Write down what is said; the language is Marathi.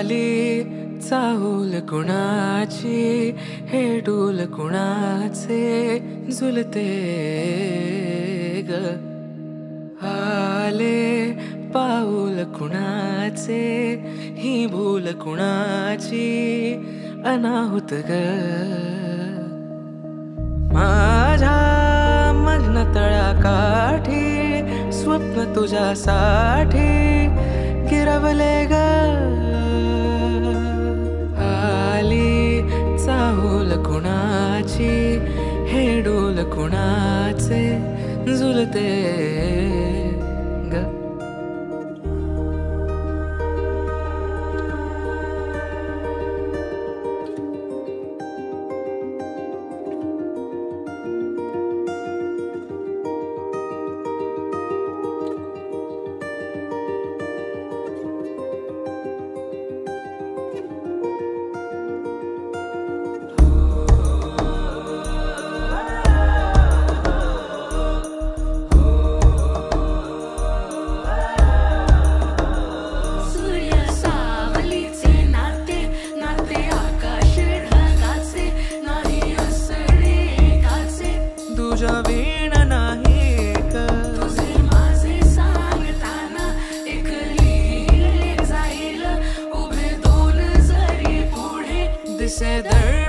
आली चाहूल कुणाची, हे डूल कुणाचे झुलते ग. आले पाऊल कुणाचे, ही भूल कुणाची अनाहुत ग. माझ्या मग्न तळाकाठी स्वप्न तुझ्यासाठी गिरवले ग. आली चाहूल कुणाची, हे डोल कुणाचे झुलते ग. तुझ्या वीण नाही का तुझे माझे सांगताना एक लिहिले जाईल उभे दोन जरी पुढे दिसे दर